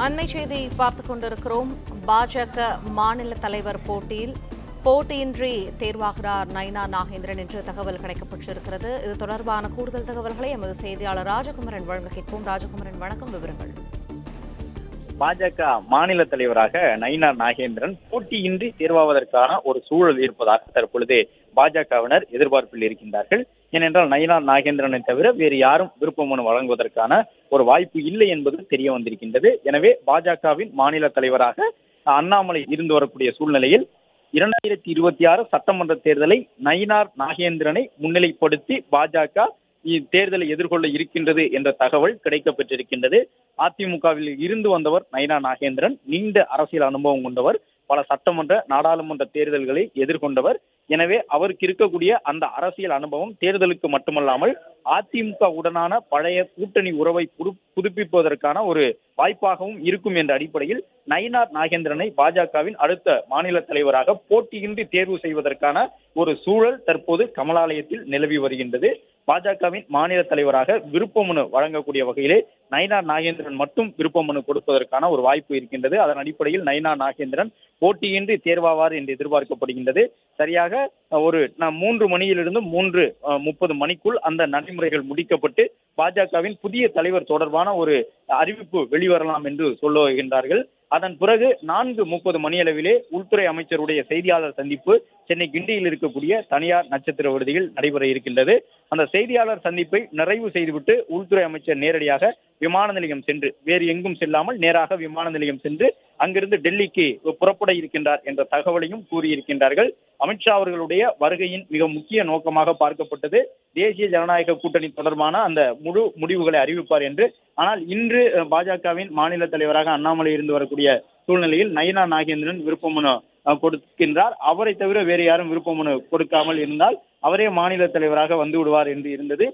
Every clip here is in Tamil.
அண்மை செய்தி பார்த்துக் கொண்டிருக்கிறோம். பாஜக மாநில தலைவர் போட்டியின்றி தேர்வாகிறார் நயினா நாகேந்திரன் என்று தகவல் கிடைக்கப்பட்டிருக்கிறது. இது தொடர்பான கூடுதல் தகவல்களை எமது செய்தியாளர் ராஜகுமரன் வழங்க கேட்போம். ராஜகுமரன், வணக்கம். விவரங்கள். பாஜக மாநில தலைவராக நயினா நாகேந்திரன் போட்டியின்றி தேர்வாவதற்கான ஒரு சூழல் இருப்பதாக தற்பொழுது பாஜகவினர் எதிர்பார்ப்பில் இருக்கின்றார்கள். ஏனென்றால் நயினா நாகேந்திரனை தவிர வேறு யாரும் விருப்ப மனு வழங்குவதற்கான ஒரு வாய்ப்பு இல்லை என்பது தெரிய வந்திருக்கின்றது. எனவே பாஜகவின் மாநில தலைவராக அண்ணாமலை இருந்து வரக்கூடிய சூழ்நிலையில் 2026 சட்டமன்ற தேர்தலை நயினா நாகேந்திரனை முன்னிலைப்படுத்தி பாஜக தேர்தலை எதிர்கொள்ள இருக்கின்றது என்ற தகவல் கிடைக்கப்பெற்றிருக்கின்றது. அதிமுகவில் இருந்து வந்தவர் நயினா நாகேந்திரன். நீண்ட அரசியல் அனுபவம் கொண்டவர். பல சட்டமன்ற நாடாளுமன்ற தேர்தல்களை எதிர்கொண்டவர். எனவே அவருக்கு இருக்கக்கூடிய அந்த அரசியல் அனுபவம் தேர்தலுக்கு மட்டுமல்லாமல் அதிமுக உடனான பழைய கூட்டணி உறவை புதுப்பிப்பதற்கான ஒரு வாய்ப்பாகவும் இருக்கும் என்ற அடிப்படையில் நயினா நாகேந்திரனை பாஜகவின் அடுத்த மாநில தலைவராக போட்டியின்றி தேர்வு செய்வதற்கான ஒரு சூழல் தற்போது கமலாலயத்தில் நிலவி வருகின்றது. பாஜகவின் மாநில தலைவராக விருப்ப மனு வழங்கக்கூடிய வகையிலே நயினா நாகேந்திரன் மட்டும் விருப்ப மனு கொடுப்பதற்கான ஒரு வாய்ப்பு இருக்கின்றது. அதன் அடிப்படையில் நயினா நாகேந்திரன் போட்டியின்றி தேர்வாவார் என்று எதிர்பார்க்கப்படுகின்றது. சரியாக ஒரு 3 மணியிலிருந்து 3:30 மணிக்குள் அந்த நடைமுறைகள் முடிக்கப்பட்டு பாஜகவின் புதிய தலைவர் தொடர்பான ஒரு அறிவிப்பு வெளிவரலாம் என்று சொல்லுகின்றார்கள். அதன் பிறகு 4:30 மணியளவிலே உள்துறை அமைச்சருடைய செய்தியாளர் சந்திப்பு சென்னை கிண்டியில் இருக்கக்கூடிய தனியார் நட்சத்திர விடுதியில் நடைபெற இருக்கின்றது. அந்த செய்தியாளர் சந்திப்பை நிறைவு செய்துவிட்டு உள்துறை அமைச்சர் நேரடியாக விமான நிலையம் சென்று, வேறு எங்கும் செல்லாமல் நேராக விமான நிலையம் சென்று அங்கிருந்து டெல்லிக்கு புறப்பட இருக்கின்றார் என்ற தகவலையும் கூறியிருக்கின்றார்கள். அமித்ஷா அவர்களுடைய வருகையின் மிக முக்கிய நோக்கமாக பார்க்கப்பட்டது தேசிய ஜனநாயக கூட்டணி தொடர்பான அந்த முழு முடிவுகளை அறிவிப்பார் என்று. ஆனால் இன்று பாஜகவின் மாநில தலைவராக அண்ணாமலை இருந்து வரக்கூடிய சூழ்நிலையில் நயினா நாகேந்திரன் விருப்ப மனு கொடுக்கின்றார். அவரை தவிர வேறு யாரும் விருப்ப மனு கொடுக்காமல் இருந்தால் அவரே மாநில தலைவராக வந்து விடுவார் என்று இருந்தது.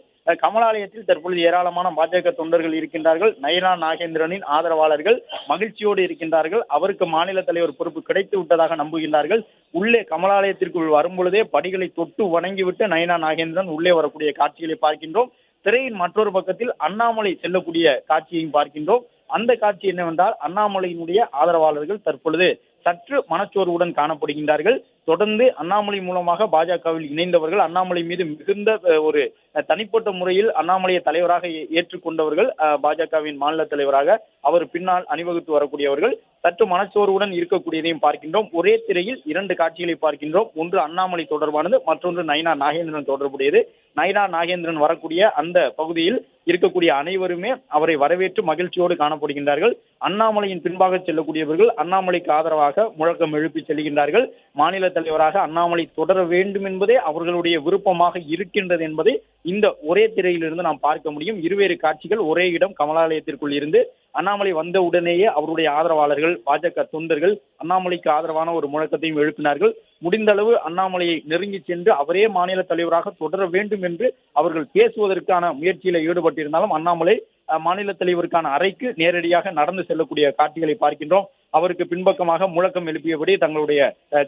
கமலாலயத்தில் தற்பொழுது ஏராளமான பாஜக தொண்டர்கள் இருக்கின்றார்கள். நயினா நாகேந்திரனின் ஆதரவாளர்கள் மகிழ்ச்சியோடு இருக்கின்றார்கள். அவருக்கு மாநில தலைவர் பொறுப்பு கிடைத்து விட்டதாக நம்புகின்றார்கள். உள்ளே கமலாலயத்திற்குள் வரும் பொழுதே படிகளை தொட்டு வணங்கிவிட்டு நயினா நாகேந்திரன் உள்ளே வரக்கூடிய காட்சிகளை பார்க்கின்றோம். திரையின் மற்றொரு பக்கத்தில் அண்ணாமலை செல்லக்கூடிய காட்சியையும் பார்க்கின்றோம். அந்த காட்சி என்னவென்றால் அண்ணாமலையினுடைய ஆதரவாளர்கள் தற்பொழுது சற்று மனச்சோர்வுடன் காணப்படுகின்றார்கள். தொடர்ந்து அண்ணாமலை மூலமாக பாஜகவில் இணைந்தவர்கள், அண்ணாமலை மீது மிகுந்த ஒரு தனிப்பட்ட முறையில் அண்ணாமலையை தலைவராக ஏற்றுக்கொண்டவர்கள், பாஜகவின் மாநில தலைவராக அவர் பின்னால் அணிவகுத்து வரக்கூடியவர்கள் சற்று மனச்சோர்வுடன் இருக்கக்கூடியதையும் பார்க்கின்றோம். ஒரே திரையில் 2 காட்சிகளை பார்க்கின்றோம். ஒன்று அண்ணாமலை தொடர்பானது, மற்றொன்று நயினா நாகேந்திரன் தொடர்புடையது. நயினா நாகேந்திரன் வரக்கூடிய அந்த பகுதியில் இருக்கக்கூடிய அனைவருமே அவரை வரவேற்று மகிழ்ச்சியோடு காணப்படுகின்றார்கள். அண்ணாமலையின் பின்பாக செல்லக்கூடியவர்கள் அண்ணாமலைக்கு ஆதரவாக முழக்கம் எழுப்பி செல்கின்றார்கள். மாநில தலைவராக அண்ணாமலை தொடர வேண்டும் என்பதே அவர்களுடைய விருப்பமாக இருக்கின்றது என்பதை இந்த ஒரே திரையிலிருந்து நாம் பார்க்க முடியும். இருவேறு காட்சிகள் ஒரே இடம் கமலாலயத்திற்குள் இருந்து. அண்ணாமலை வந்த உடனேயே அவருடைய ஆதரவாளர்கள், பாஜக தொண்டர்கள் அண்ணாமலைக்கு ஆதரவான ஒரு முழக்கத்தையும் எழுப்பினார்கள். முடிந்த அளவு அண்ணாமலையை நெருங்கி சென்று அவரே மாநில தலைவராக தொடர வேண்டும் என்று அவர்கள் பேசுவதற்கான முயற்சியில் ஈடுபட்டிருந்தாலும் அண்ணாமலை மாநில தலைவருக்கான அறைக்கு நேரடியாக நடந்து செல்லக்கூடிய காட்சிகளை பார்க்கின்றோம். அவருக்கு பின்பக்கமாக முழக்கம் எழுப்பியபடி தங்களுடைய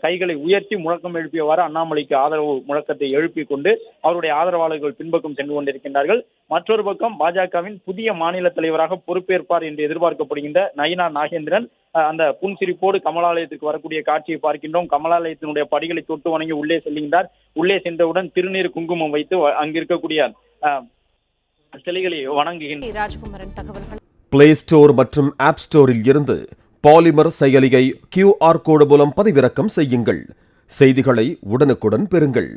கைகளை உயர்த்தி முழக்கம் எழுப்பியவாறு அண்ணாமலைக்கு ஆதரவு முழக்கத்தை எழுப்பிக் கொண்டு அவருடைய ஆதரவாளர்கள் பின்பக்கம் சென்று கொண்டிருக்கின்றார்கள். மற்றொரு பக்கம் பாஜகவின் புதிய மாநில தலைவராக பொறுப்பேற்பார் என்று எதிர்பார்க்கப்படுகின்ற நயினா நாகேந்திரன் அந்த புன்சிரிப்போடு கமலாலயத்திற்கு வரக்கூடிய காட்சியை பார்க்கின்றோம். கமலாலயத்தினுடைய படிகளை தொட்டு வணங்கி உள்ளே செல்கின்றார். உள்ளே சென்றவுடன் திருநீர் குங்குமம் வைத்து அங்கிருக்கக்கூடிய சிலைகளை வணங்குகின்றனர். பிளே ஸ்டோர் மற்றும் ஆப் ஸ்டோரில் இருந்து பாலிமர் செயலியை QR கோடு மூலம் பதிவிறக்கம் செய்யுங்கள். செய்திகளை உடனுக்குடன் பெறுங்கள்.